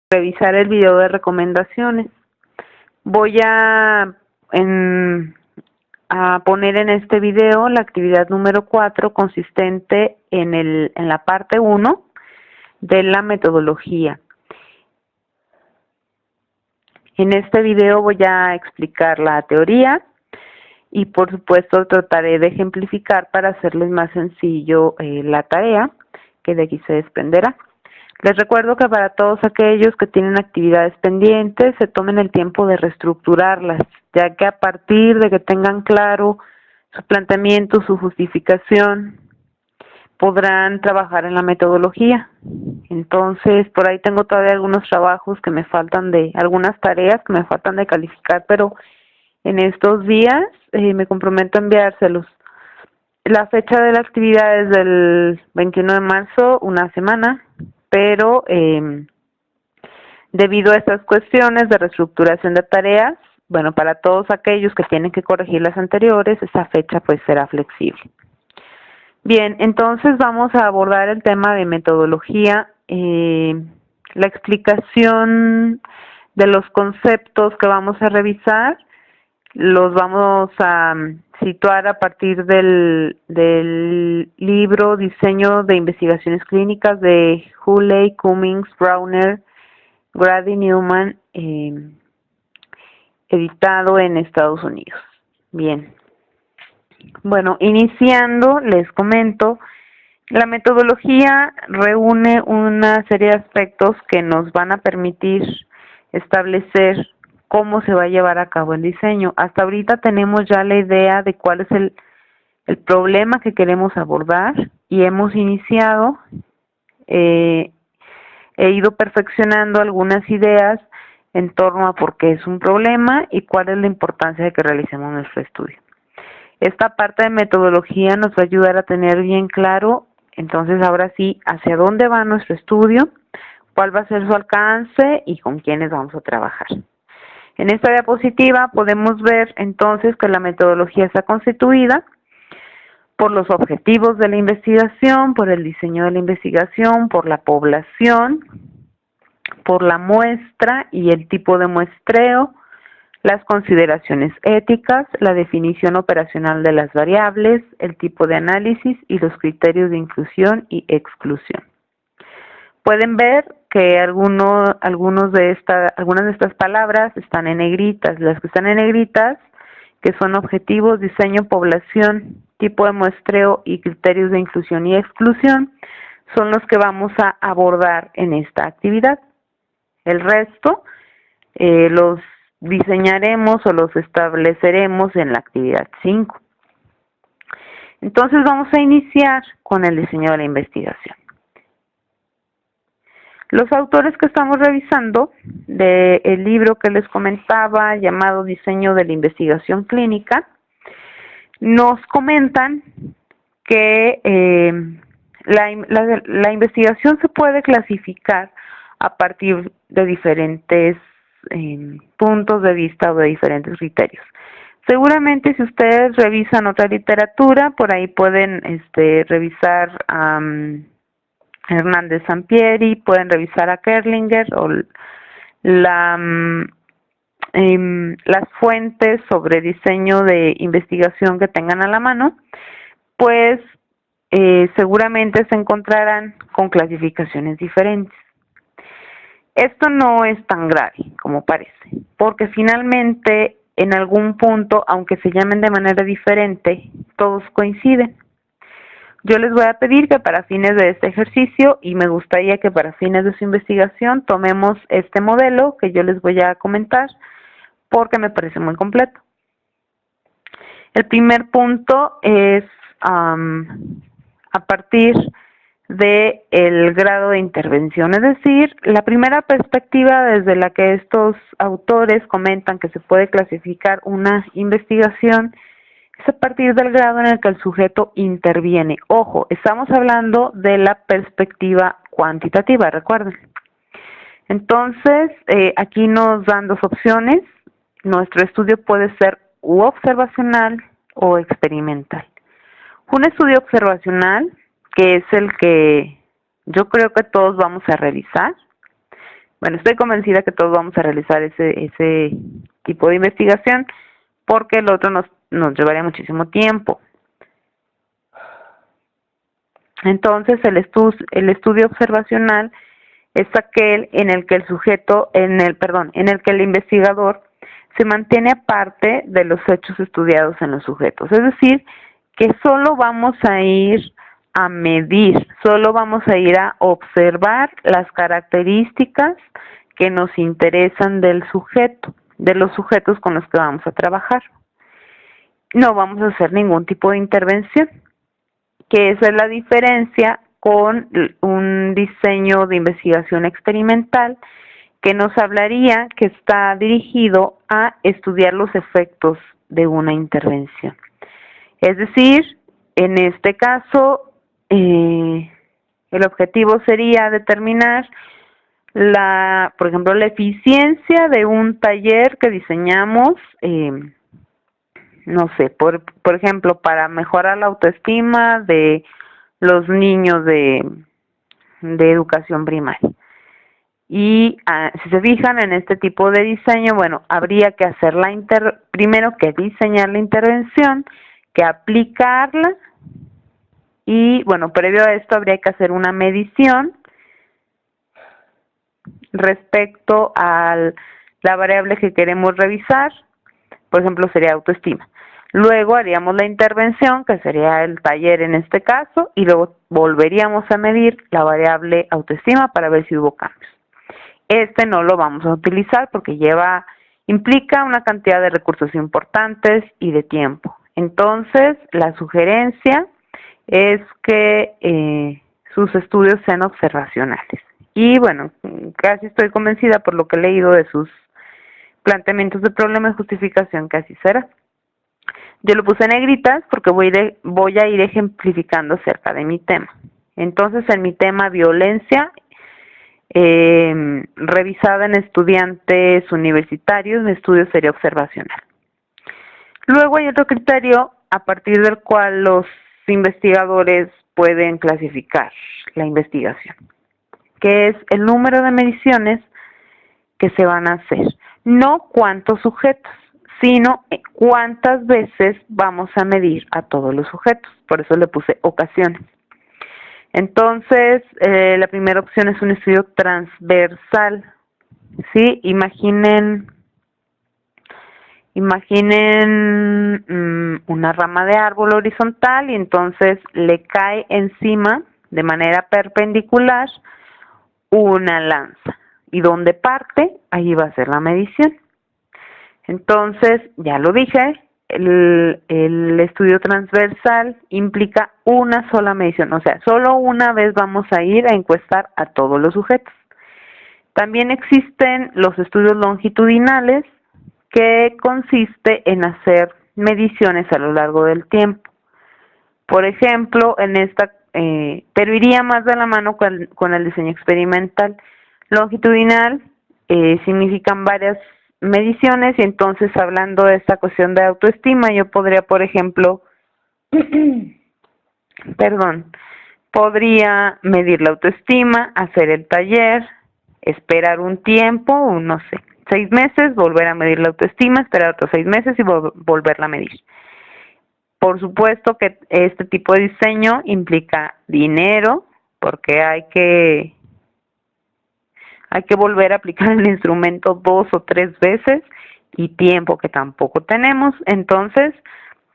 revisar el video de recomendaciones. Voy a poner en este video la actividad número 4 consistente en la parte 1 de la metodología. En este video voy a explicar la teoría y por supuesto trataré de ejemplificar para hacerles más sencillo la tarea que de aquí se desprenderá. Les recuerdo que para todos aquellos que tienen actividades pendientes se tomen el tiempo de reestructurarlas, ya que a partir de que tengan claro su planteamiento, su justificación, podrán trabajar en la metodología. Entonces, por ahí tengo todavía algunos trabajos que me faltan algunas tareas que me faltan de calificar, pero en estos días me comprometo a enviárselos. La fecha de la actividad es del 21 de marzo, una semana, pero debido a estas cuestiones de reestructuración de tareas, bueno, para todos aquellos que tienen que corregir las anteriores, esa fecha pues será flexible. Bien, entonces vamos a abordar el tema de metodología, la explicación de los conceptos que vamos a revisar, los vamos a situar a partir del libro Diseño de Investigaciones Clínicas de Hulley, Cummings, Browner, Grady, Newman, editado en Estados Unidos. Bien. Bueno, iniciando, les comento, la metodología reúne una serie de aspectos que nos van a permitir establecer cómo se va a llevar a cabo el diseño. Hasta ahorita tenemos ya la idea de cuál es el problema que queremos abordar y hemos iniciado, he ido perfeccionando algunas ideas en torno a por qué es un problema y cuál es la importancia de que realicemos nuestro estudio. Esta parte de metodología nos va a ayudar a tener bien claro, entonces ahora sí, hacia dónde va nuestro estudio, cuál va a ser su alcance y con quiénes vamos a trabajar. En esta diapositiva podemos ver entonces que la metodología está constituida por los objetivos de la investigación, por el diseño de la investigación, por la población, por la muestra y el tipo de muestreo, las consideraciones éticas, la definición operacional de las variables, el tipo de análisis y los criterios de inclusión y exclusión. Pueden ver que algunas de estas palabras están en negritas. Las que están en negritas, que son objetivos, diseño, población, tipo de muestreo y criterios de inclusión y exclusión, son los que vamos a abordar en esta actividad. El resto los diseñaremos o los estableceremos en la actividad 5. Entonces vamos a iniciar con el diseño de la investigación. Los autores que estamos revisando del libro que les comentaba llamado Diseño de la Investigación Clínica nos comentan que la investigación se puede clasificar a partir de diferentes puntos de vista o de diferentes criterios. Seguramente si ustedes revisan otra literatura, por ahí pueden revisar a Hernández Sampieri, pueden revisar a Kerlinger o las fuentes sobre diseño de investigación que tengan a la mano, pues seguramente se encontrarán con clasificaciones diferentes. Esto no es tan grave como parece, porque finalmente en algún punto, aunque se llamen de manera diferente, todos coinciden. Yo les voy a pedir que para fines de este ejercicio, y me gustaría que para fines de su investigación, tomemos este modelo que yo les voy a comentar, porque me parece muy completo. El primer punto es a partir del grado de intervención, es decir, la primera perspectiva desde la que estos autores comentan que se puede clasificar una investigación es a partir del grado en el que el sujeto interviene. Ojo, estamos hablando de la perspectiva cuantitativa, recuerden. Entonces, aquí nos dan dos opciones. Nuestro estudio puede ser observacional o experimental. Un estudio observacional, que es el que yo creo que todos vamos a realizar, Bueno, estoy convencida que todos vamos a realizar ese tipo de investigación porque el otro nos llevaría muchísimo tiempo. Entonces, el estudio observacional es aquel en el que en el que el investigador se mantiene aparte de los hechos estudiados en los sujetos. Es decir, que solo vamos a ir a medir, solo vamos a ir a observar las características que nos interesan del sujeto, de los sujetos con los que vamos a trabajar. No vamos a hacer ningún tipo de intervención, que esa es la diferencia con un diseño de investigación experimental que nos hablaría que está dirigido a estudiar los efectos de una intervención. Es decir, en este caso, el objetivo sería determinar por ejemplo, la eficiencia de un taller que diseñamos, no sé, por ejemplo, para mejorar la autoestima de los niños de educación primaria. Y si se fijan en este tipo de diseño, bueno, habría que hacer primero que diseñar la intervención, que aplicarla y, bueno, previo a esto habría que hacer una medición respecto a la variable que queremos revisar, por ejemplo, sería autoestima. Luego haríamos la intervención, que sería el taller en este caso, y luego volveríamos a medir la variable autoestima para ver si hubo cambios. Este no lo vamos a utilizar porque implica una cantidad de recursos importantes y de tiempo. Entonces, la sugerencia es que sus estudios sean observacionales. Y bueno, casi estoy convencida por lo que he leído de sus planteamientos de problema y justificación que así será. Yo lo puse en negritas porque voy a ir ejemplificando acerca de mi tema. Entonces, en mi tema violencia revisada en estudiantes universitarios, mi estudio sería observacional. Luego hay otro criterio a partir del cual los investigadores pueden clasificar la investigación, que es el número de mediciones que se van a hacer. No cuántos sujetos, sino cuántas veces vamos a medir a todos los sujetos. Por eso le puse ocasiones. Entonces, la primera opción es un estudio transversal. ¿Sí? Imaginen una rama de árbol horizontal y entonces le cae encima de manera perpendicular una lanza. Y donde parte, ahí va a ser la medición. Entonces, ya lo dije, el estudio transversal implica una sola medición, o sea, solo una vez vamos a ir a encuestar a todos los sujetos. También existen los estudios longitudinales, que consiste en hacer mediciones a lo largo del tiempo. Por ejemplo, pero iría más de la mano con el diseño experimental. Longitudinal significan varias mediciones y entonces hablando de esta cuestión de autoestima, yo podría, por ejemplo, podría medir la autoestima, hacer el taller, esperar un tiempo, no sé, 6 meses, volver a medir la autoestima, esperar otros 6 meses y volverla a medir. Por supuesto que este tipo de diseño implica dinero, porque hay que volver a aplicar el instrumento 2 o 3 veces y tiempo que tampoco tenemos. Entonces,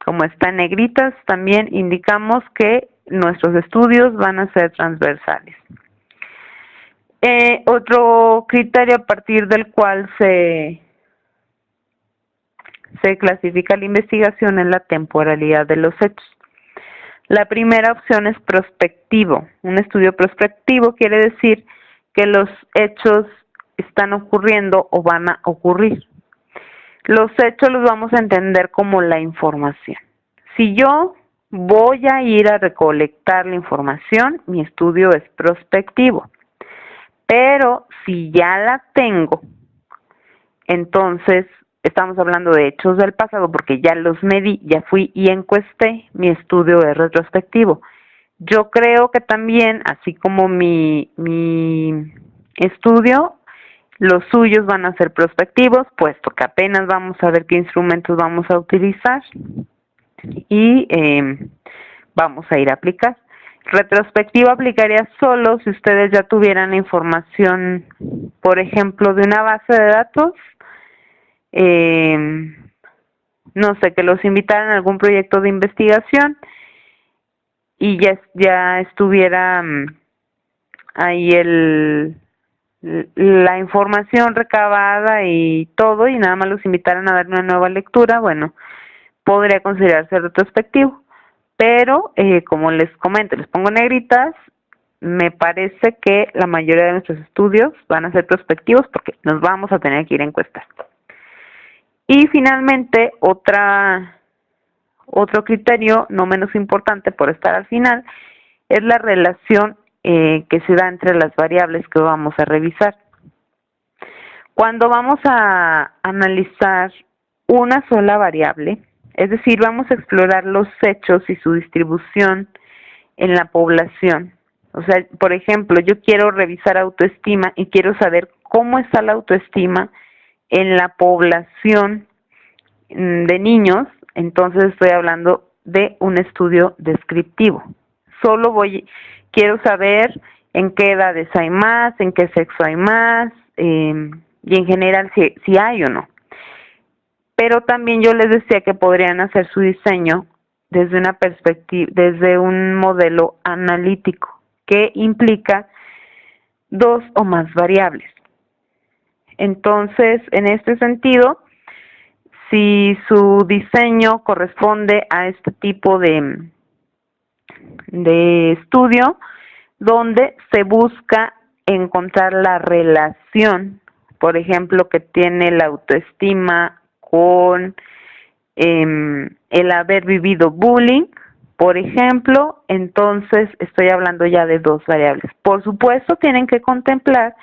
como está en negritas, también indicamos que nuestros estudios van a ser transversales. Otro criterio a partir del cual se clasifica la investigación es la temporalidad de los hechos. La primera opción es prospectivo. Un estudio prospectivo quiere decir que los hechos están ocurriendo o van a ocurrir. Los hechos los vamos a entender como la información. Si yo voy a ir a recolectar la información, mi estudio es prospectivo. Pero si ya la tengo, entonces estamos hablando de hechos del pasado porque ya los medí, ya fui y encuesté, mi estudio es retrospectivo. Yo creo que también, así como mi estudio Los suyos van a ser prospectivos, puesto que apenas vamos a ver qué instrumentos vamos a utilizar y vamos a ir a aplicar. Retrospectiva aplicaría solo si ustedes ya tuvieran información, por ejemplo, de una base de datos, no sé, que los invitaran a algún proyecto de investigación y ya estuviera ahí la información recabada y todo, y nada más los invitaran a dar una nueva lectura, bueno, podría considerarse retrospectivo. Pero, como les comento, les pongo negritas, me parece que la mayoría de nuestros estudios van a ser prospectivos porque nos vamos a tener que ir a encuestar. Y finalmente, otro criterio, no menos importante por estar al final, es la relación que se da entre las variables que vamos a revisar. Cuando vamos a analizar una sola variable, es decir, vamos a explorar los hechos y su distribución en la población. O sea, por ejemplo, yo quiero revisar autoestima y quiero saber cómo está la autoestima en la población de niños, entonces estoy hablando de un estudio descriptivo. Quiero saber en qué edades hay más, en qué sexo hay más, y en general si hay o no. Pero también yo les decía que podrían hacer su diseño desde una perspectiva, desde un modelo analítico que implica dos o más variables. Entonces, en este sentido, si su diseño corresponde a este tipo de estudio, donde se busca encontrar la relación, por ejemplo, que tiene la autoestima con el haber vivido bullying, por ejemplo, entonces estoy hablando ya de dos variables. Por supuesto, tienen que contemplar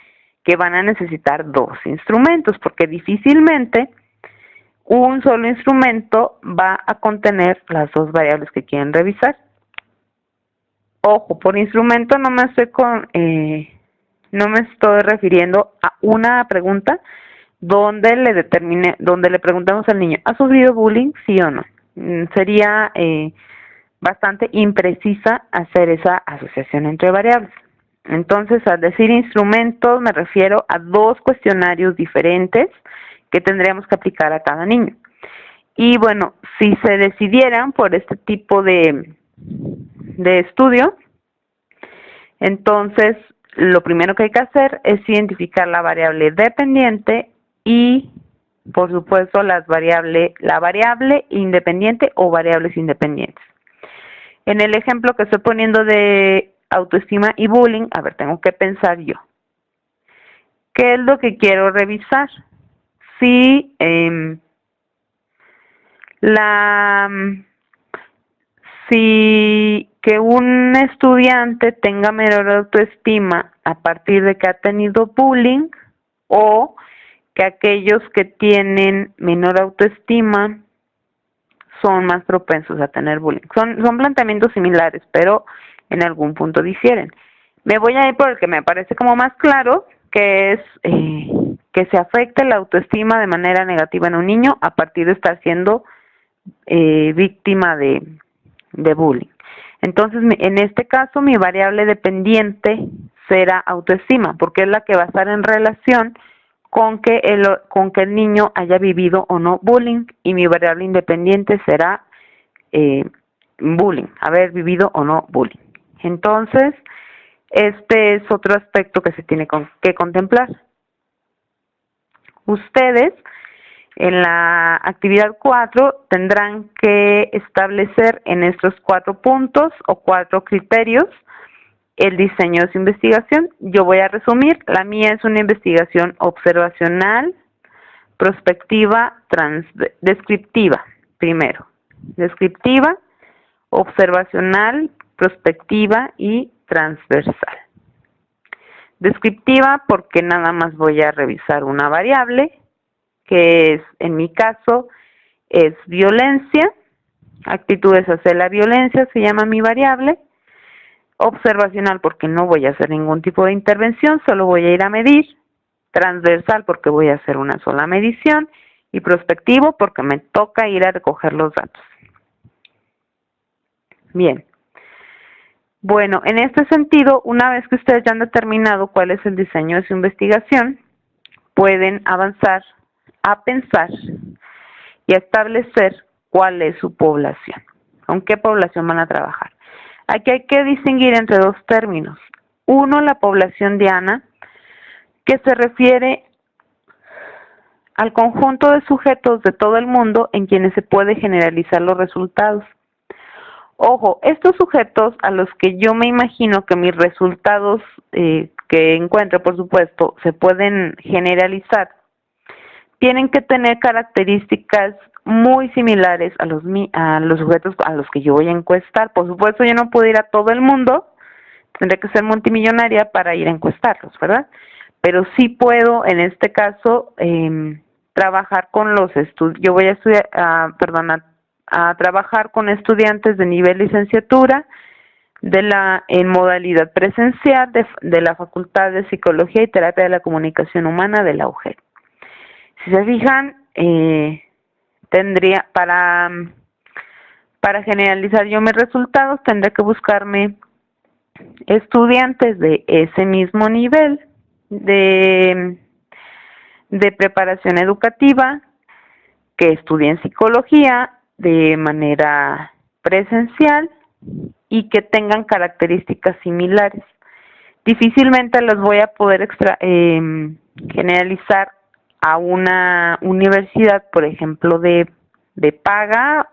que van a necesitar dos instrumentos, porque difícilmente un solo instrumento va a contener las dos variables que quieren revisar. Ojo, por instrumento no me estoy refiriendo a una pregunta donde le preguntamos al niño, ¿ha sufrido bullying? Sí o no. Sería bastante imprecisa hacer esa asociación entre variables. Entonces, al decir instrumentos, me refiero a dos cuestionarios diferentes que tendríamos que aplicar a cada niño. Y bueno, si se decidieran por este tipo de estudio, entonces lo primero que hay que hacer es identificar la variable dependiente y, por supuesto, la variable independiente o variables independientes. En el ejemplo que estoy poniendo de autoestima y bullying, a ver, tengo que pensar yo. ¿Qué es lo que quiero revisar? Si que un estudiante tenga menor autoestima a partir de que ha tenido bullying, o que aquellos que tienen menor autoestima son más propensos a tener bullying. Son planteamientos similares, pero en algún punto difieren. Me voy a ir por el que me parece como más claro, que es que se afecte la autoestima de manera negativa en un niño a partir de estar siendo víctima de bullying. Entonces, en este caso, mi variable dependiente será autoestima, porque es la que va a estar en relación con que el niño haya vivido o no bullying, y mi variable independiente será bullying, haber vivido o no bullying. Entonces, este es otro aspecto que se tiene que contemplar. Ustedes, en la actividad 4, tendrán que establecer en estos 4 puntos o 4 criterios el diseño de su investigación. Yo voy a resumir. La mía es una investigación observacional, prospectiva, descriptiva. Primero, descriptiva, observacional, prospectiva y transversal. Descriptiva porque nada más voy a revisar una variable, que es, en mi caso, es violencia. Actitudes hacia la violencia se llama mi variable. Observacional porque no voy a hacer ningún tipo de intervención, solo voy a ir a medir. transversal porque voy a hacer una sola medición y prospectivo porque me toca ir a recoger los datos. Bien. Bueno, en este sentido, una vez que ustedes ya han determinado cuál es el diseño de su investigación, pueden avanzar a pensar y a establecer cuál es su población, con qué población van a trabajar. Aquí hay que distinguir entre dos términos. Uno, la población diana, que se refiere al conjunto de sujetos de todo el mundo en quienes se puede generalizar los resultados. Ojo, estos sujetos a los que yo me imagino que mis resultados que encuentro, por supuesto, se pueden generalizar, tienen que tener características muy similares a los sujetos a los que yo voy a encuestar. Por supuesto, yo no puedo ir a todo el mundo, tendré que ser multimillonaria para ir a encuestarlos, ¿verdad? Pero sí puedo, en este caso, trabajar con los estudiantes. Yo voy a estudiar, a trabajar con estudiantes de nivel licenciatura en modalidad presencial de la Facultad de Psicología y Terapia de la Comunicación Humana de la UGEL. Si se fijan, tendría para generalizar yo mis resultados, tendré que buscarme estudiantes de ese mismo nivel de preparación educativa que estudien psicología de manera presencial y que tengan características similares. Difícilmente las voy a poder generalizar a una universidad, por ejemplo, de paga,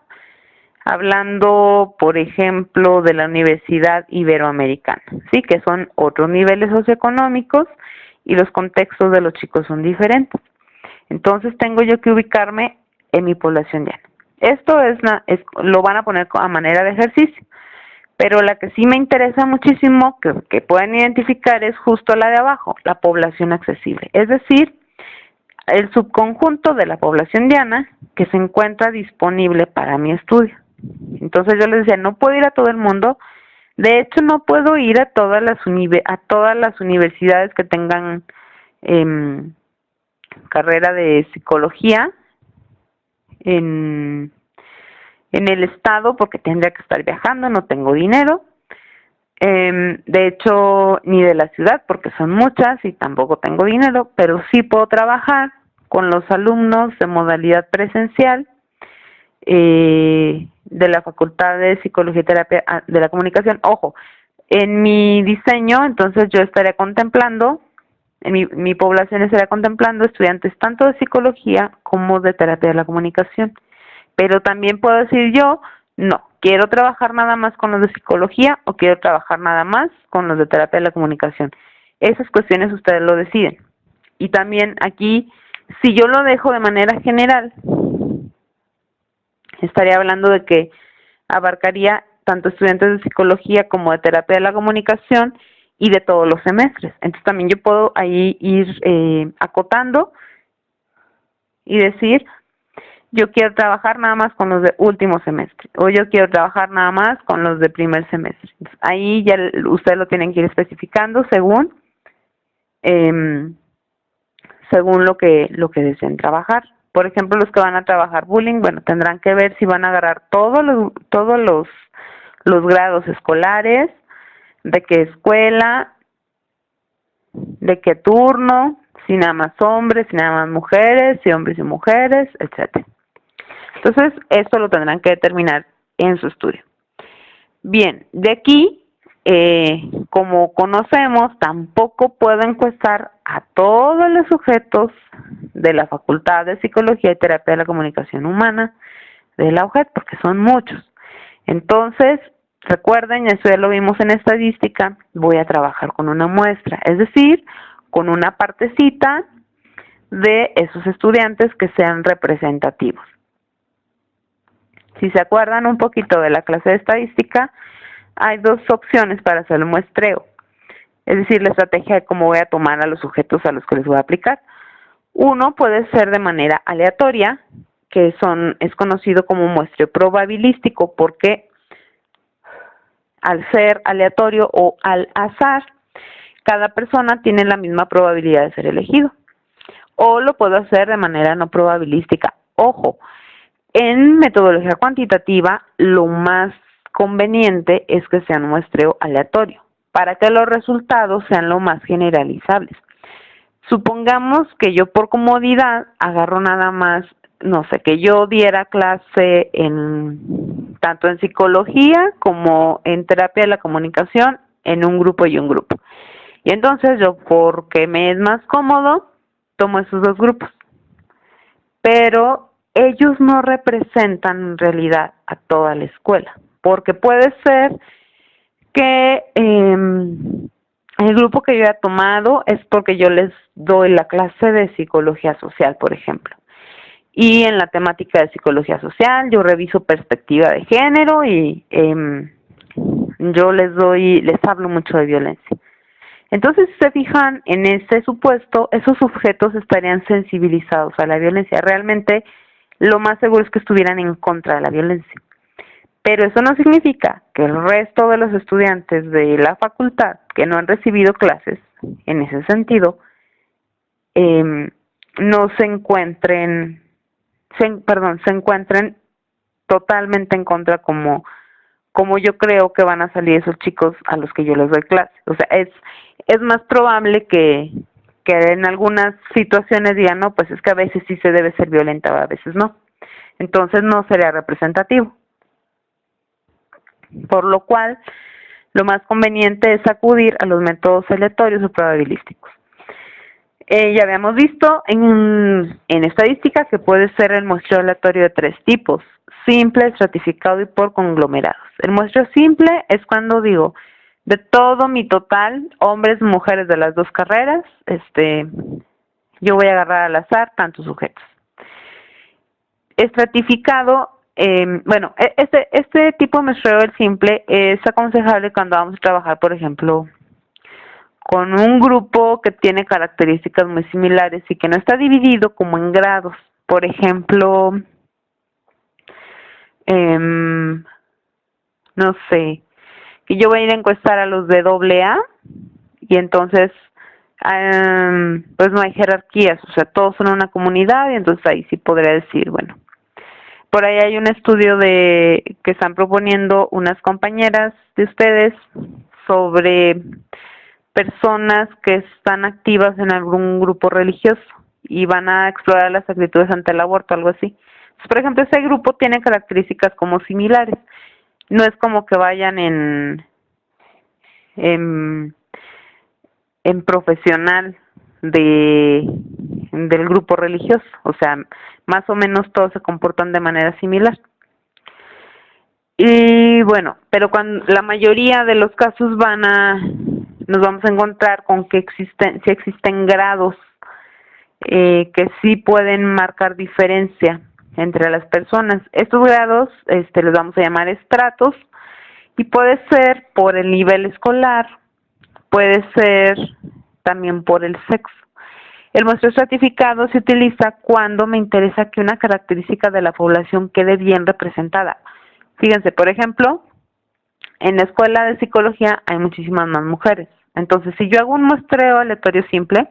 hablando, por ejemplo, de la Universidad Iberoamericana, ¿sí? Que son otros niveles socioeconómicos y los contextos de los chicos son diferentes. Entonces tengo yo que ubicarme en mi población diana. Esto lo van a poner a manera de ejercicio, pero la que sí me interesa muchísimo que puedan identificar es justo la de abajo, la población accesible, es decir, el subconjunto de la población diana que se encuentra disponible para mi estudio. Entonces yo les decía, no puedo ir a todo el mundo, de hecho no puedo ir a todas las universidades que tengan carrera de psicología en el estado porque tendría que estar viajando, no tengo dinero. De hecho, ni de la ciudad porque son muchas y tampoco tengo dinero, pero sí puedo trabajar con los alumnos de modalidad presencial de la Facultad de Psicología y Terapia de la Comunicación. Ojo, en mi diseño, entonces yo estaría contemplando, mi población estaría contemplando estudiantes tanto de psicología como de terapia de la comunicación. Pero también puedo decir yo, no, quiero trabajar nada más con los de psicología o quiero trabajar nada más con los de terapia de la comunicación. Esas cuestiones ustedes lo deciden. Y también aquí, si yo lo dejo de manera general, estaría hablando de que abarcaría tanto estudiantes de psicología como de terapia de la comunicación y de todos los semestres. Entonces también yo puedo ahí ir acotando y decir, yo quiero trabajar nada más con los de último semestre o yo quiero trabajar nada más con los de primer semestre. Entonces, ahí ya ustedes lo tienen que ir especificando según lo que deseen trabajar. Por ejemplo, los que van a trabajar bullying, bueno, tendrán que ver si van a agarrar todos los grados escolares, de qué escuela, de qué turno, si nada más hombres, si nada más mujeres, si hombres y mujeres, etcétera. Entonces, esto lo tendrán que determinar en su estudio. Bien, de aquí, como conocemos, tampoco puedo encuestar a todos los sujetos de la Facultad de Psicología y Terapia de la Comunicación Humana de la UGEL, porque son muchos. Entonces, recuerden, eso ya lo vimos en estadística, voy a trabajar con una muestra, es decir, con una partecita de esos estudiantes que sean representativos. Si se acuerdan un poquito de la clase de estadística, hay dos opciones para hacer el muestreo. Es decir, la estrategia de cómo voy a tomar a los sujetos a los que les voy a aplicar. Uno puede ser de manera aleatoria, que es conocido como muestreo probabilístico, porque al ser aleatorio o al azar, cada persona tiene la misma probabilidad de ser elegido. o lo puedo hacer de manera no probabilística. Ojo, en metodología cuantitativa lo más conveniente es que sea un muestreo aleatorio para que los resultados sean lo más generalizables. Supongamos que yo por comodidad agarro nada más, no sé, que yo diera clase tanto en psicología como en terapia de la comunicación en un grupo y un grupo. Y entonces yo, porque me es más cómodo, tomo esos dos grupos. Pero ellos no representan en realidad a toda la escuela, porque puede ser que el grupo que yo he tomado es porque yo les doy la clase de psicología social, por ejemplo. Y en la temática de psicología social yo reviso perspectiva de género y yo les hablo mucho de violencia. Entonces, si se fijan en ese supuesto, esos sujetos estarían sensibilizados a la violencia. Realmente, lo más seguro es que estuvieran en contra de la violencia. Pero eso no significa que el resto de los estudiantes de la facultad que no han recibido clases, en ese sentido, no se encuentren, se encuentren totalmente en contra como yo creo que van a salir esos chicos a los que yo les doy clase. O sea, es más probable que en algunas situaciones digan, no, pues es que a veces sí se debe ser violenta, a veces no. Entonces no sería representativo. Por lo cual, lo más conveniente es acudir a los métodos aleatorios o probabilísticos. Ya habíamos visto en estadística que puede ser el muestreo aleatorio de tres tipos: simple, estratificado y por conglomerados. El muestreo simple es cuando digo, de todo mi total, hombres, mujeres de las dos carreras, yo voy a agarrar al azar tantos sujetos. Estratificado, este tipo de muestreo, el simple, es aconsejable cuando vamos a trabajar, por ejemplo, con un grupo que tiene características muy similares y que no está dividido como en grados. Por ejemplo, no sé, que yo voy a ir a encuestar a los de AA y entonces pues no hay jerarquías, o sea, todos son una comunidad y entonces ahí sí podría decir, bueno, por ahí hay un estudio que están proponiendo unas compañeras de ustedes sobre personas que están activas en algún grupo religioso y van a explorar las actitudes ante el aborto, algo así. Entonces, por ejemplo, ese grupo tiene características como similares. No es como que vayan en profesional del grupo religioso, o sea, más o menos todos se comportan de manera similar. Y bueno, pero cuando la mayoría de los casos nos vamos a encontrar con que sí existen grados que sí pueden marcar diferencia entre las personas. Estos grados los vamos a llamar estratos y puede ser por el nivel escolar, puede ser también por el sexo. El muestreo estratificado se utiliza cuando me interesa que una característica de la población quede bien representada. Fíjense, por ejemplo, en la escuela de psicología hay muchísimas más mujeres. Entonces, si yo hago un muestreo aleatorio simple,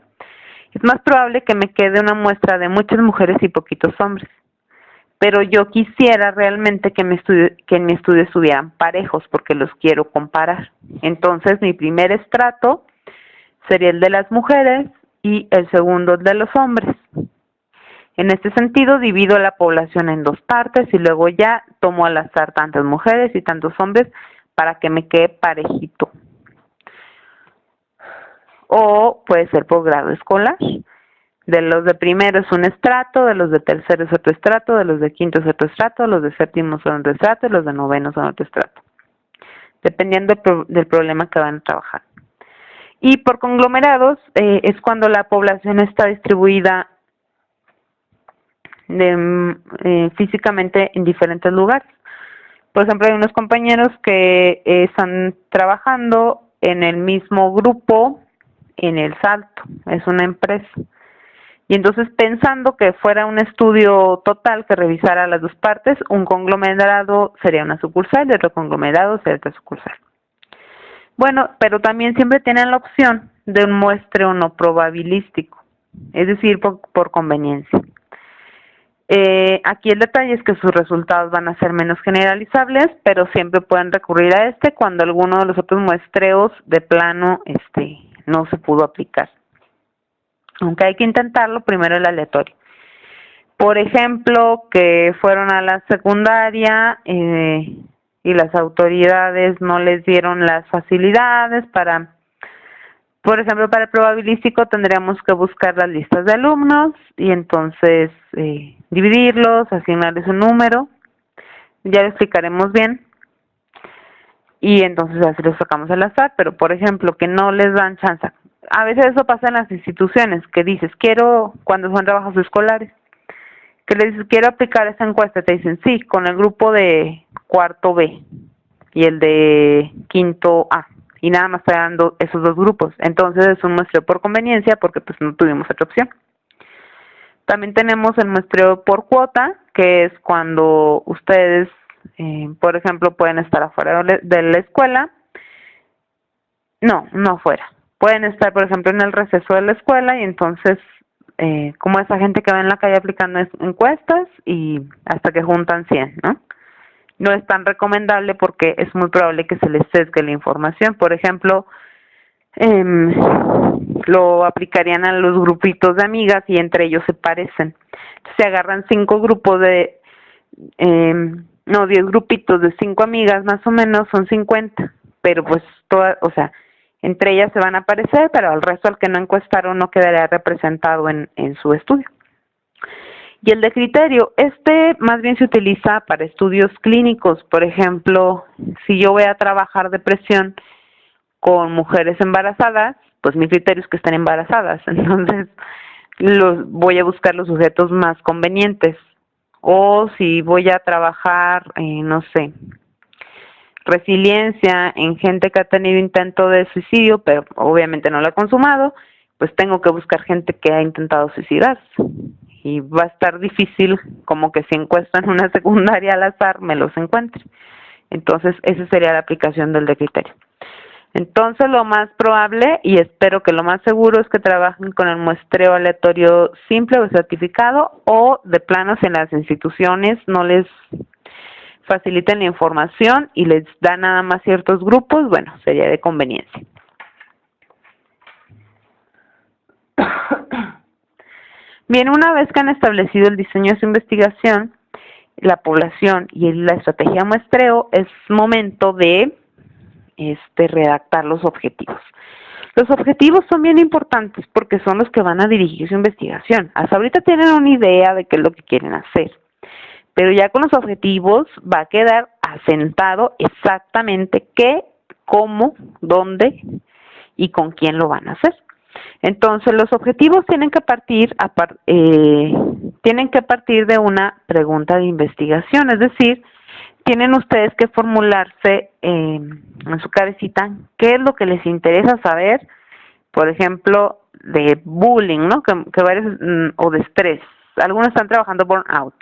es más probable que me quede una muestra de muchas mujeres y poquitos hombres. Pero yo quisiera realmente que en mi estudio estuvieran parejos porque los quiero comparar. Entonces, mi primer estrato sería el de las mujeres y el segundo el de los hombres. En este sentido, divido la población en dos partes y luego ya tomo al azar tantas mujeres y tantos hombres para que me quede parejito. O puede ser por grado escolar. De los de primero es un estrato, de los de tercero es otro estrato, de los de quinto es otro estrato, los de séptimo son otro estrato y los de noveno son otro estrato, dependiendo del problema que van a trabajar. Y por conglomerados es cuando la población está distribuida físicamente en diferentes lugares. Por ejemplo, hay unos compañeros que están trabajando en el mismo grupo en El Salto, es una empresa. Y entonces, pensando que fuera un estudio total que revisara las dos partes, un conglomerado sería una sucursal y otro conglomerado sería otra sucursal. Bueno, pero también siempre tienen la opción de un muestreo no probabilístico. es decir, por conveniencia. Aquí el detalle es que sus resultados van a ser menos generalizables, pero siempre pueden recurrir a este cuando alguno de los otros muestreos de plano no se pudo aplicar. Aunque hay que intentarlo, primero el aleatorio. Por ejemplo, que fueron a la secundaria y las autoridades no les dieron las facilidades para, por ejemplo, para el probabilístico tendríamos que buscar las listas de alumnos y entonces dividirlos, asignarles un número, ya lo explicaremos bien, y entonces así los sacamos al azar, pero por ejemplo que no les dan chance. A veces eso pasa en las instituciones, que dices, cuando son trabajos escolares, que le dices, quiero aplicar esta encuesta, te dicen, sí, con el grupo de cuarto B y el de quinto A, y nada más está dando esos dos grupos. Entonces es un muestreo por conveniencia porque pues no tuvimos otra opción. También tenemos el muestreo por cuota, que es cuando ustedes, por ejemplo, pueden estar afuera de la escuela. No afuera. Pueden estar, por ejemplo, en el receso de la escuela y entonces, como esa gente que va en la calle aplicando encuestas y hasta que juntan 100, ¿no? No es tan recomendable porque es muy probable que se les sesgue la información. Por ejemplo, lo aplicarían a los grupitos de amigas y entre ellos se parecen. Se agarran 5 grupos 10 grupitos de 5 amigas, más o menos son 50, pero pues entre ellas se van a parecer, pero al resto al que no encuestaron no quedaría representado en su estudio. Y el de criterio, más bien se utiliza para estudios clínicos. Por ejemplo, si yo voy a trabajar depresión con mujeres embarazadas, pues mi criterio es que estén embarazadas. Entonces, voy a buscar los sujetos más convenientes. O si voy a trabajar, no sé, resiliencia en gente que ha tenido intento de suicidio, pero obviamente no lo ha consumado, pues tengo que buscar gente que ha intentado suicidarse. Y va a estar difícil como que si encuestan una secundaria al azar me los encuentre. Entonces esa sería la aplicación del de criterio. Entonces lo más probable y espero que lo más seguro es que trabajen con el muestreo aleatorio simple o certificado, o de plano si en las instituciones no les faciliten la información y les dan nada más ciertos grupos, bueno, sería de conveniencia. Bien, una vez que han establecido el diseño de su investigación, la población y la estrategia de muestreo, es momento de redactar los objetivos. Los objetivos son bien importantes porque son los que van a dirigir su investigación. Hasta ahorita tienen una idea de qué es lo que quieren hacer, pero ya con los objetivos va a quedar asentado exactamente qué, cómo, dónde y con quién lo van a hacer. Entonces, los objetivos tienen que partir de una pregunta de investigación, es decir, tienen ustedes que formularse en su cabecita qué es lo que les interesa saber, por ejemplo, de bullying, ¿no? Que varios, o de estrés. Algunos están trabajando burnout.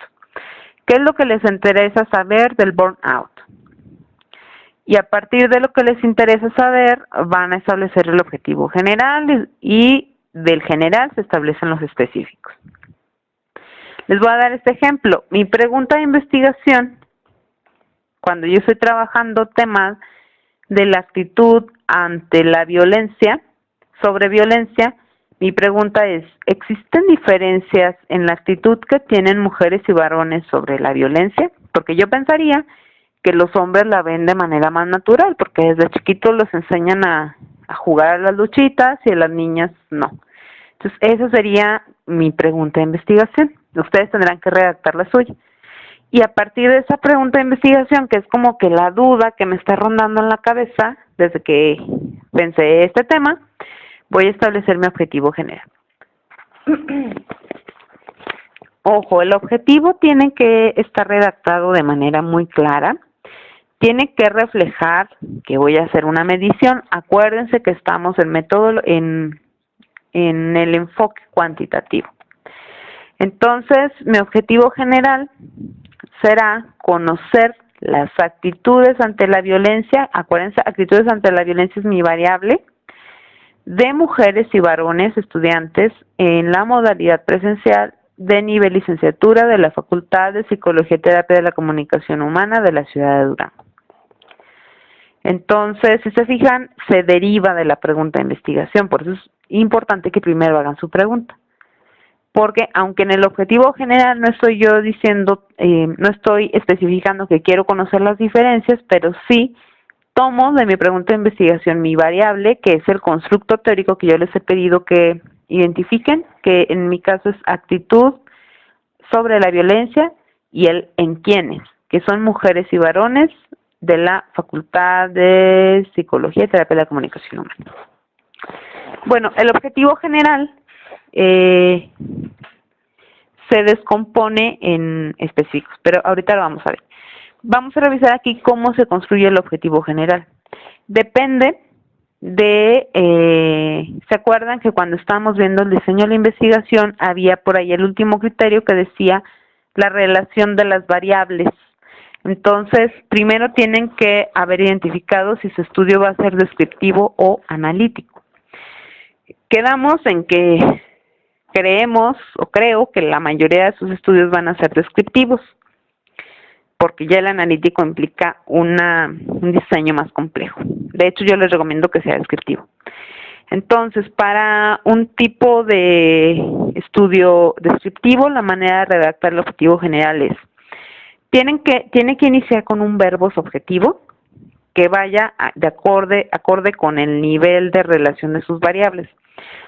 ¿Qué es lo que les interesa saber del burnout? Y a partir de lo que les interesa saber, van a establecer el objetivo general y del general se establecen los específicos. Les voy a dar este ejemplo. Mi pregunta de investigación, cuando yo estoy trabajando temas de la actitud ante la violencia, sobre violencia, mi pregunta es, ¿existen diferencias en la actitud que tienen mujeres y varones sobre la violencia? Porque yo pensaría que los hombres la ven de manera más natural, porque desde chiquitos los enseñan a jugar a las luchitas y a las niñas no. Entonces, esa sería mi pregunta de investigación. Ustedes tendrán que redactar la suya. Y a partir de esa pregunta de investigación, que es como que la duda que me está rondando en la cabeza desde que pensé este tema, voy a establecer mi objetivo general. Ojo, el objetivo tiene que estar redactado de manera muy clara. Tiene que reflejar que voy a hacer una medición. Acuérdense que estamos en el enfoque cuantitativo. Entonces, mi objetivo general será conocer las actitudes ante la violencia. Acuérdense, actitudes ante la violencia es mi variable. de mujeres y varones estudiantes en la modalidad presencial de nivel licenciatura de la Facultad de Psicología y Terapia de la Comunicación Humana de la ciudad de Durango. Entonces, si se fijan, se deriva de la pregunta de investigación, por eso es importante que primero hagan su pregunta. Porque aunque en el objetivo general no estoy yo diciendo, no estoy especificando que quiero conocer las diferencias, pero sí tomo de mi pregunta de investigación mi variable, que es el constructo teórico que yo les he pedido que identifiquen, que en mi caso es actitud sobre la violencia, y el en quiénes, que son mujeres y varones de la Facultad de Psicología y Terapia de la Comunicación Humana. Bueno, el objetivo general se descompone en específicos, pero ahorita lo vamos a ver. Vamos a revisar aquí cómo se construye el objetivo general. Depende de, ¿se acuerdan que cuando estábamos viendo el diseño de la investigación había por ahí el último criterio que decía la relación de las variables? Entonces, primero tienen que haber identificado si su estudio va a ser descriptivo o analítico. Quedamos en que creemos o creo que la mayoría de sus estudios van a ser descriptivos, porque ya el analítico implica un diseño más complejo. De hecho, yo les recomiendo que sea descriptivo. Entonces, para un tipo de estudio descriptivo, la manera de redactar el objetivo general es, tiene que iniciar con un verbo subjetivo que vaya de acorde con el nivel de relación de sus variables.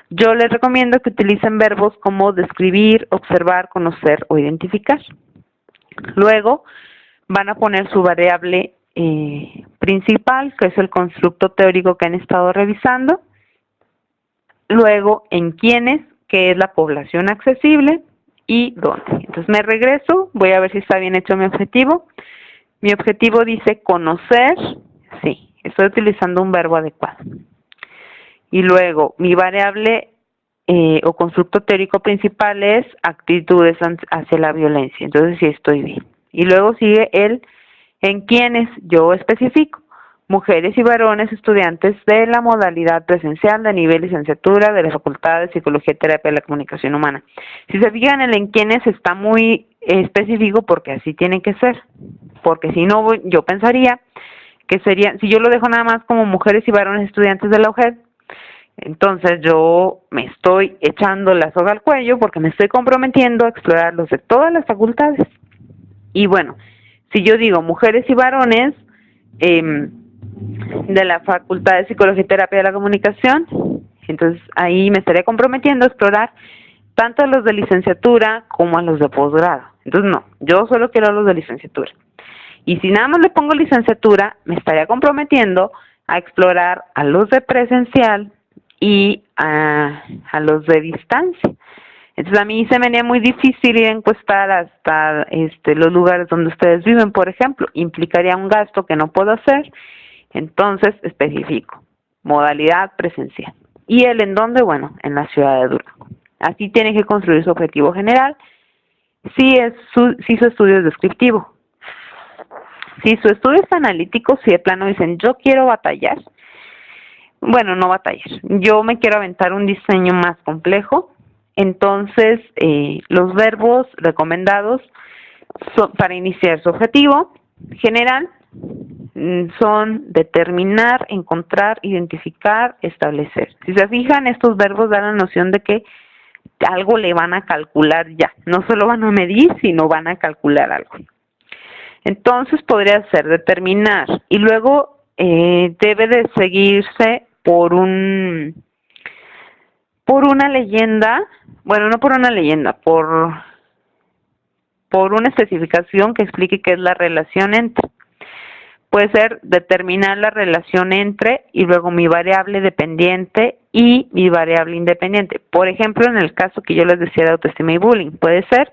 Yo les recomiendo que utilicen verbos como describir, observar, conocer o identificar. Luego van a poner su variable principal, que es el constructo teórico que han estado revisando. Luego, en quiénes, que es la población accesible, y dónde. Entonces me regreso, voy a ver si está bien hecho mi objetivo. Mi objetivo dice conocer, sí, estoy utilizando un verbo adecuado. Y luego, mi variable o constructo teórico principal es actitudes hacia la violencia. Entonces sí estoy bien. Y luego sigue el en quienes yo especifico. Mujeres y varones estudiantes de la modalidad presencial de nivel licenciatura de la Facultad de Psicología y Terapia de la Comunicación Humana. Si se fijan, el en quienes está muy específico porque así tiene que ser. Porque si no, yo pensaría que sería, si yo lo dejo nada más como mujeres y varones estudiantes de la UJED, entonces yo me estoy echando la soga al cuello porque me estoy comprometiendo a explorar los de todas las facultades. Y bueno, si yo digo mujeres y varones de la Facultad de Psicología y Terapia de la Comunicación, entonces ahí me estaría comprometiendo a explorar tanto a los de licenciatura como a los de posgrado. Entonces no, yo solo quiero a los de licenciatura. Y si nada más le pongo licenciatura, me estaría comprometiendo a explorar a los de presencial y a los de distancia. Entonces a mí se me haría muy difícil ir a encuestar hasta los lugares donde ustedes viven, por ejemplo. Implicaría un gasto que no puedo hacer, entonces especifico. Modalidad presencial. ¿Y el en dónde? Bueno, en la ciudad de Durango. Así tiene que construir su objetivo general si su estudio es descriptivo. Si su estudio es analítico, si de plano dicen yo quiero batallar, bueno, no batallar, yo me quiero aventar un diseño más complejo, entonces los verbos recomendados para iniciar su objetivo general son determinar, encontrar, identificar, establecer. Si se fijan, estos verbos dan la noción de que algo le van a calcular ya, no solo van a medir, sino van a calcular algo. Entonces podría ser determinar y luego debe de seguirse por una leyenda, bueno, no por una leyenda, por una especificación que explique qué es la relación entre. Puede ser determinar la relación entre y luego mi variable dependiente y mi variable independiente. Por ejemplo, en el caso que yo les decía de autoestima y bullying, puede ser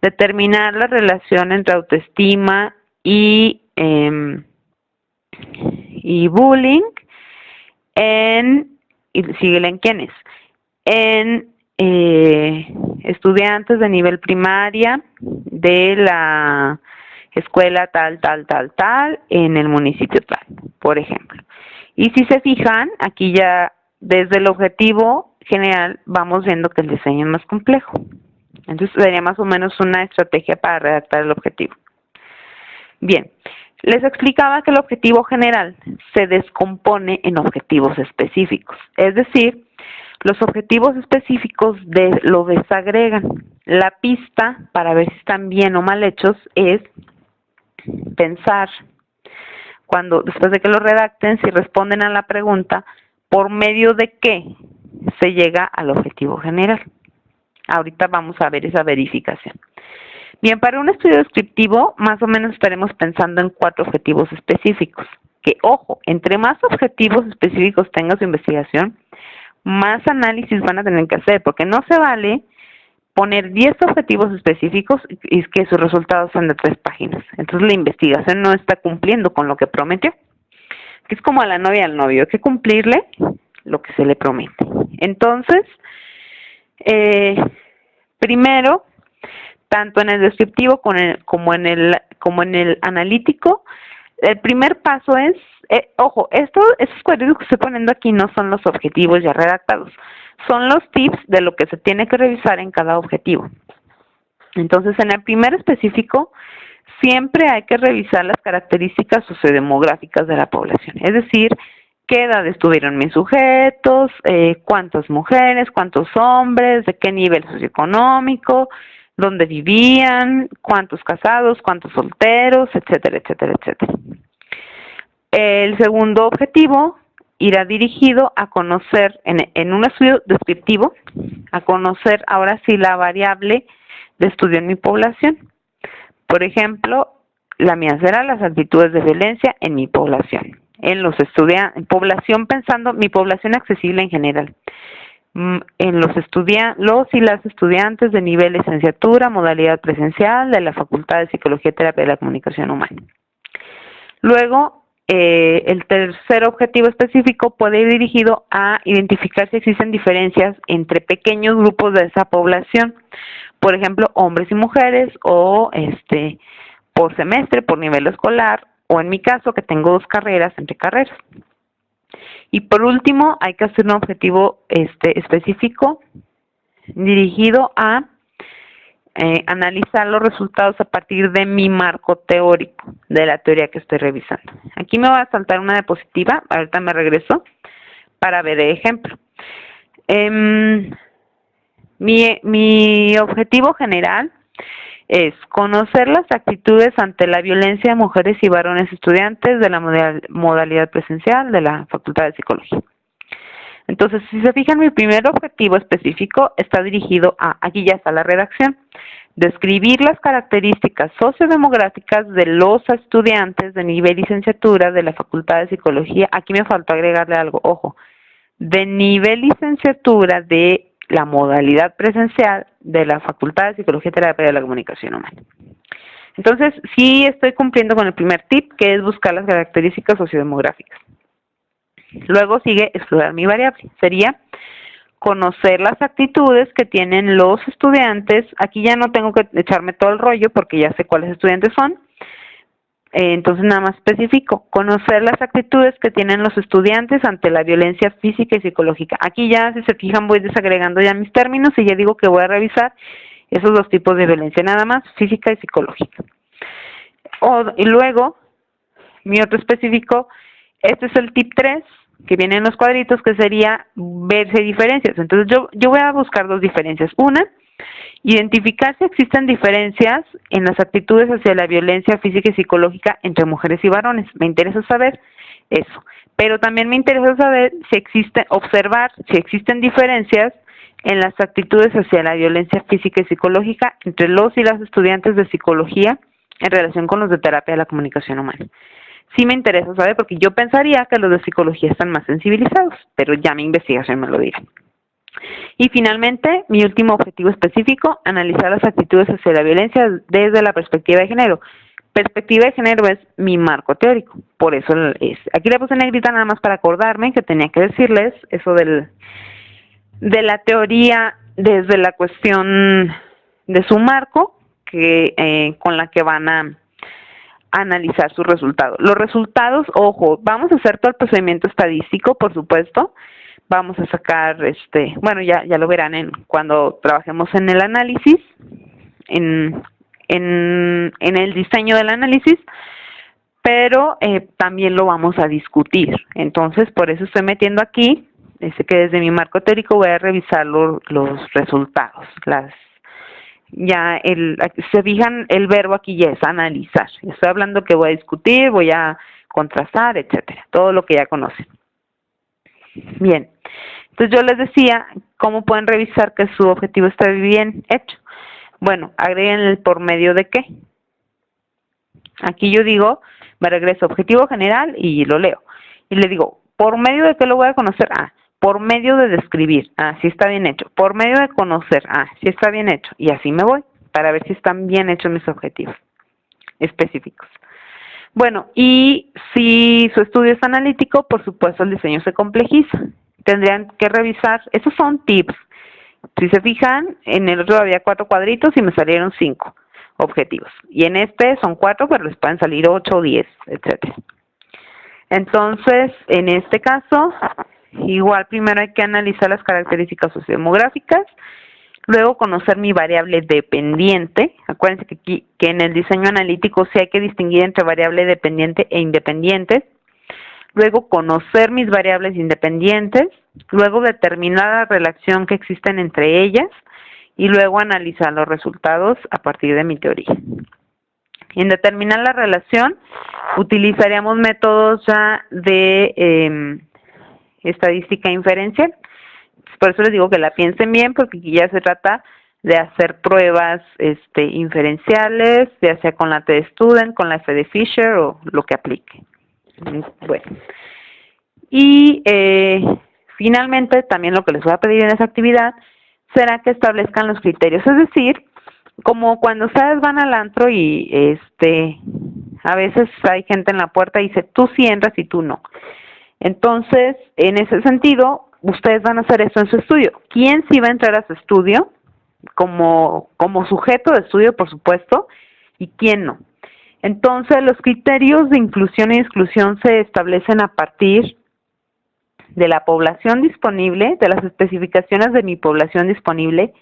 determinar la relación entre autoestima y bullying y síguele en quiénes, en estudiantes de nivel primaria de la escuela tal, en el municipio tal, por ejemplo. Y si se fijan, aquí ya desde el objetivo general vamos viendo que el diseño es más complejo. Entonces sería más o menos una estrategia para redactar el objetivo. Bien, les explicaba que el objetivo general se descompone en objetivos específicos. Es decir, los objetivos específicos lo desagregan. La pista para ver si están bien o mal hechos es pensar, después de que lo redacten, si responden a la pregunta, ¿por medio de qué se llega al objetivo general? Ahorita vamos a ver esa verificación. Bien, para un estudio descriptivo, más o menos estaremos pensando en 4 objetivos específicos. Que, ojo, entre más objetivos específicos tenga su investigación, más análisis van a tener que hacer, porque no se vale poner 10 objetivos específicos y que sus resultados son de 3 páginas. Entonces la investigación no está cumpliendo con lo que prometió. Es como a la novia y al novio, hay que cumplirle lo que se le promete. Entonces, primero, tanto en el descriptivo como en el analítico, el primer paso es, ojo, esos cuadritos que estoy poniendo aquí no son los objetivos ya redactados, son los tips de lo que se tiene que revisar en cada objetivo. Entonces, en el primer específico, siempre hay que revisar las características sociodemográficas de la población, es decir, qué edades tuvieron mis sujetos, cuántas mujeres, cuántos hombres, de qué nivel socioeconómico, dónde vivían, cuántos casados, cuántos solteros, etcétera, etcétera, etcétera. El segundo objetivo irá dirigido a conocer, en un estudio descriptivo, a conocer ahora sí la variable de estudio en mi población. Por ejemplo, la mía será las actitudes de violencia en mi población. En población pensando mi población accesible en general. En los y las estudiantes de nivel licenciatura, modalidad presencial de la Facultad de Psicología y Terapia de la Comunicación Humana. Luego, el tercer objetivo específico puede ir dirigido a identificar si existen diferencias entre pequeños grupos de esa población, por ejemplo, hombres y mujeres, o por semestre, por nivel escolar, o en mi caso, que tengo 2 carreras, entre carreras. Y por último, hay que hacer un objetivo específico dirigido a analizar los resultados a partir de mi marco teórico, de la teoría que estoy revisando. Aquí me va a saltar una diapositiva, ahorita me regreso para ver el ejemplo. Mi objetivo general es conocer las actitudes ante la violencia de mujeres y varones estudiantes de la modalidad presencial de la Facultad de Psicología. Entonces, si se fijan, mi primer objetivo específico está dirigido a, aquí ya está la redacción, describir las características sociodemográficas de los estudiantes de nivel licenciatura de la Facultad de Psicología. Aquí me faltó agregarle algo, ojo, de nivel licenciatura de la modalidad presencial de la Facultad de Psicología y Terapia de la Comunicación Humana. Entonces, sí estoy cumpliendo con el primer tip, que es buscar las características sociodemográficas. Luego sigue explorar mi variable. Sería conocer las actitudes que tienen los estudiantes. Aquí ya no tengo que echarme todo el rollo porque ya sé cuáles estudiantes son. Entonces nada más especifico, conocer las actitudes que tienen los estudiantes ante la violencia física y psicológica. Aquí ya, si se fijan, voy desagregando ya mis términos y ya digo que voy a revisar esos 2 tipos de violencia, nada más, física y psicológica. Y luego, mi otro específico, este es el tip 3, que viene en los cuadritos, que sería ver si hay diferencias. Entonces yo voy a buscar 2 diferencias. Una, identificar si existen diferencias en las actitudes hacia la violencia física y psicológica entre mujeres y varones. Me interesa saber eso. Pero también me interesa saber observar si existen diferencias en las actitudes hacia la violencia física y psicológica entre los y las estudiantes de psicología en relación con los de terapia de la comunicación humana. Sí me interesa saber porque yo pensaría que los de psicología están más sensibilizados, pero ya mi investigación me lo dirá. Y finalmente, mi último objetivo específico, analizar las actitudes hacia la violencia desde la perspectiva de género. Perspectiva de género es mi marco teórico, por eso es. Aquí le puse negrita nada más para acordarme que tenía que decirles eso de la teoría desde la cuestión de su marco, con la que van a analizar sus resultados. Los resultados, ojo, vamos a hacer todo el procedimiento estadístico, por supuesto, vamos a sacar, bueno, ya lo verán cuando trabajemos en el análisis, en el diseño del análisis, pero también lo vamos a discutir. Entonces, por eso estoy metiendo aquí, que desde mi marco teórico voy a revisar los resultados. Se fijan, el verbo aquí ya es analizar. Estoy hablando que voy a discutir, voy a contrastar, etcétera, todo lo que ya conocen. Bien, entonces yo les decía, ¿cómo pueden revisar que su objetivo está bien hecho? Bueno, agreguen el por medio de qué. Aquí yo digo, me regreso objetivo general y lo leo. Y le digo, ¿por medio de qué lo voy a conocer? Por medio de describir. Sí está bien hecho. Por medio de conocer. Sí está bien hecho. Y así me voy para ver si están bien hechos mis objetivos específicos. Bueno, y si su estudio es analítico, por supuesto el diseño se complejiza. Tendrían que revisar, esos son tips. Si se fijan, en el otro había 4 cuadritos y me salieron 5 objetivos. Y en este son 4, pero les pueden salir 8 o 10, etcétera. Entonces, en este caso, igual primero hay que analizar las características sociodemográficas, luego conocer mi variable dependiente. Acuérdense que en el diseño analítico sí hay que distinguir entre variable dependiente e independientes. Luego conocer mis variables independientes, luego determinar la relación que existen entre ellas y luego analizar los resultados a partir de mi teoría. En determinar la relación utilizaríamos métodos ya de estadística inferencial. Por eso les digo que la piensen bien, porque aquí ya se trata de hacer pruebas inferenciales, ya sea con la T-Student, con la F de Fisher o lo que aplique. Bueno, y finalmente también lo que les voy a pedir en esa actividad será que establezcan los criterios, es decir, como cuando ustedes van al antro y a veces hay gente en la puerta y dice, tú sí entras y tú no. Entonces, en ese sentido, ustedes van a hacer eso en su estudio. ¿Quién sí va a entrar a su estudio como sujeto de estudio, por supuesto, y quién no? Entonces, los criterios de inclusión y exclusión se establecen a partir de la población disponible, de las especificaciones de mi población disponible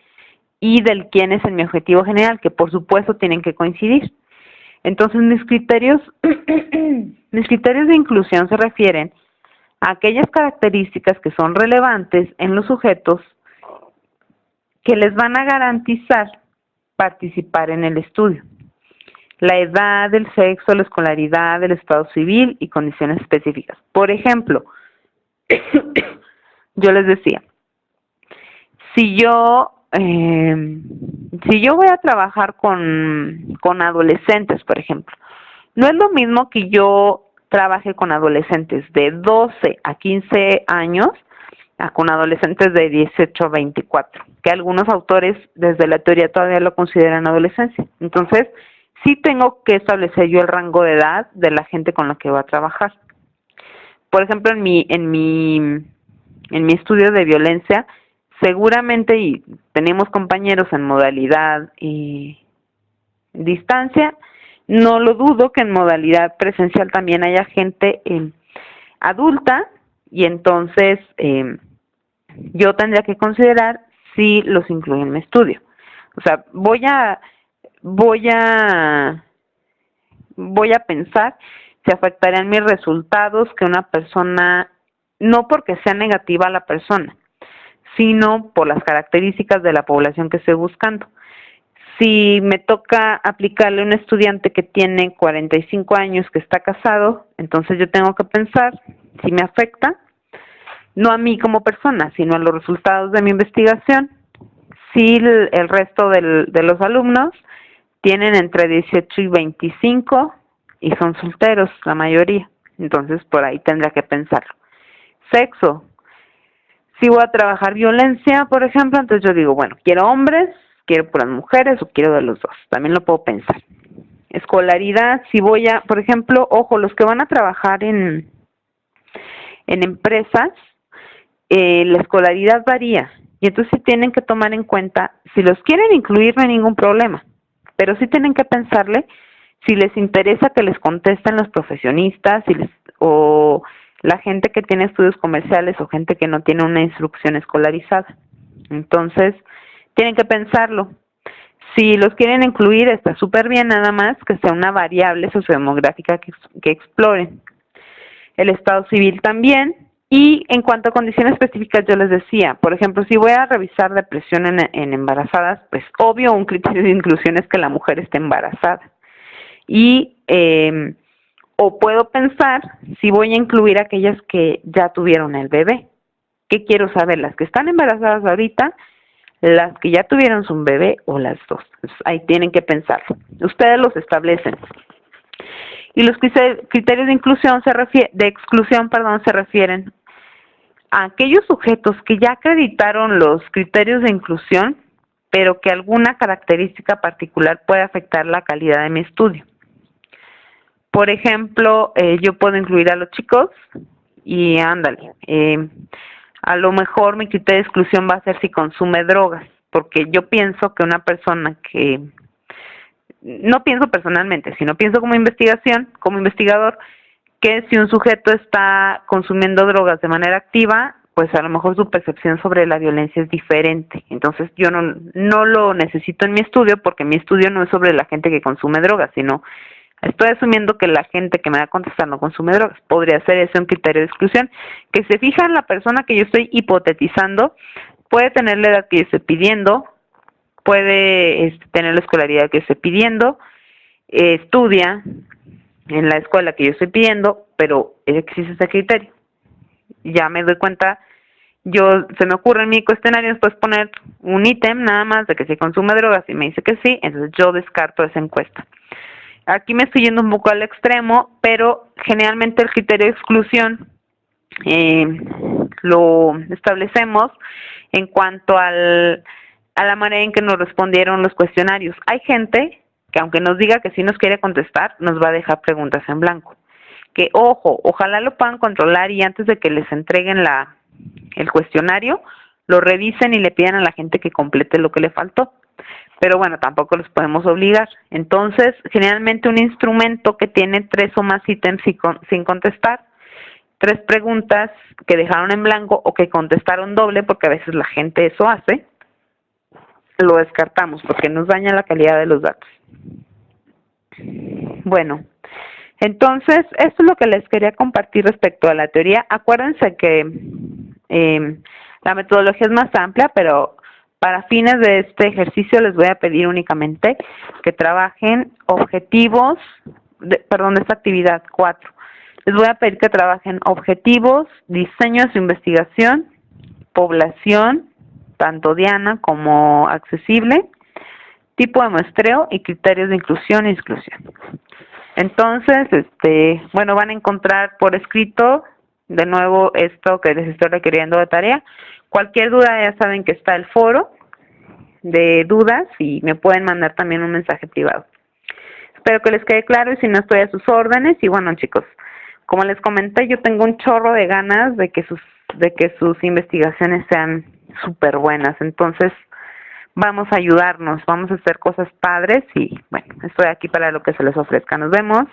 y del quién es en mi objetivo general, que por supuesto tienen que coincidir. Entonces, mis criterios de inclusión se refieren a aquellas características que son relevantes en los sujetos que les van a garantizar participar en el estudio. La edad, el sexo, la escolaridad, el estado civil y condiciones específicas. Por ejemplo, yo les decía, si yo voy a trabajar con adolescentes, por ejemplo, no es lo mismo que yo trabaje con adolescentes de 12 a 15 años con adolescentes de 18 a 24, que algunos autores desde la teoría todavía lo consideran adolescencia. Entonces, sí tengo que establecer yo el rango de edad de la gente con la que voy a trabajar. Por ejemplo, en mi estudio de violencia, seguramente, y tenemos compañeros en modalidad y distancia, no lo dudo que en modalidad presencial también haya gente adulta, y entonces yo tendría que considerar si los incluyo en mi estudio. O sea, voy a pensar si afectarían mis resultados que una persona, no porque sea negativa la persona, sino por las características de la población que estoy buscando. Si me toca aplicarle a un estudiante que tiene 45 años, que está casado, entonces yo tengo que pensar si me afecta, no a mí como persona, sino a los resultados de mi investigación, si el resto de los alumnos tienen entre 18 y 25 y son solteros, la mayoría. Entonces, por ahí tendría que pensarlo. Sexo. Si voy a trabajar violencia, por ejemplo, entonces yo digo, bueno, quiero hombres, quiero puras mujeres o quiero de los dos. También lo puedo pensar. Escolaridad, si voy a, por ejemplo, ojo, los que van a trabajar en empresas, la escolaridad varía. Y entonces sí tienen que tomar en cuenta, si los quieren incluir no hay ningún problema, pero sí tienen que pensarle si les interesa que les contesten los profesionistas o la gente que tiene estudios comerciales o gente que no tiene una instrucción escolarizada. Entonces, tienen que pensarlo. Si los quieren incluir, está súper bien, nada más que sea una variable sociodemográfica que exploren. El estado civil también. Y en cuanto a condiciones específicas, yo les decía, por ejemplo, si voy a revisar depresión en embarazadas, pues obvio un criterio de inclusión es que la mujer esté embarazada. Y o puedo pensar si voy a incluir aquellas que ya tuvieron el bebé. ¿Qué quiero saber? ¿Las que están embarazadas ahorita, las que ya tuvieron su bebé o las dos? Entonces, ahí tienen que pensar. Ustedes los establecen. Y los criterios de inclusión de exclusión, se refieren a aquellos sujetos que ya acreditaron los criterios de inclusión, pero que alguna característica particular puede afectar la calidad de mi estudio. Por ejemplo, yo puedo incluir a los chicos y ándale, a lo mejor mi criterio de exclusión va a ser si consume drogas, porque yo pienso que una persona que, no pienso personalmente, sino pienso como investigador, que si un sujeto está consumiendo drogas de manera activa, pues a lo mejor su percepción sobre la violencia es diferente. Entonces yo no lo necesito en mi estudio, porque mi estudio no es sobre la gente que consume drogas, sino estoy asumiendo que la gente que me va a contestar no consume drogas. Podría ser ese un criterio de exclusión, que se fija en la persona que yo estoy hipotetizando, puede tener la edad que yo estoy pidiendo, puede tener la escolaridad que yo estoy pidiendo, estudia en la escuela que yo estoy pidiendo, pero existe ese criterio. Ya me doy cuenta, se me ocurre en mi cuestionario después poner un ítem nada más de que si consume drogas y me dice que sí, entonces yo descarto esa encuesta. Aquí me estoy yendo un poco al extremo, pero generalmente el criterio de exclusión lo establecemos en cuanto a la manera en que nos respondieron los cuestionarios. Hay gente que aunque nos diga que sí nos quiere contestar, nos va a dejar preguntas en blanco. Que ojo, ojalá lo puedan controlar y antes de que les entreguen el cuestionario, lo revisen y le pidan a la gente que complete lo que le faltó. Pero bueno, tampoco los podemos obligar. Entonces, generalmente un instrumento que tiene 3 o más ítems sin contestar, 3 preguntas que dejaron en blanco o que contestaron doble, porque a veces la gente eso hace, lo descartamos porque nos daña la calidad de los datos. Bueno, entonces, esto es lo que les quería compartir respecto a la teoría. Acuérdense que la metodología es más amplia, pero para fines de este ejercicio les voy a pedir únicamente que trabajen objetivos, de esta actividad 4. Les voy a pedir que trabajen objetivos, diseño de su investigación, población, tanto diana como accesible, tipo de muestreo y criterios de inclusión e exclusión. Entonces, bueno, van a encontrar por escrito de nuevo esto que les estoy requiriendo de tarea. Cualquier duda ya saben que está el foro de dudas y me pueden mandar también un mensaje privado. Espero que les quede claro y si no estoy a sus órdenes. Y bueno, chicos, como les comenté, yo tengo un chorro de ganas de que sus investigaciones sean súper buenas. Entonces, vamos a ayudarnos, vamos a hacer cosas padres y bueno, estoy aquí para lo que se les ofrezca. Nos vemos.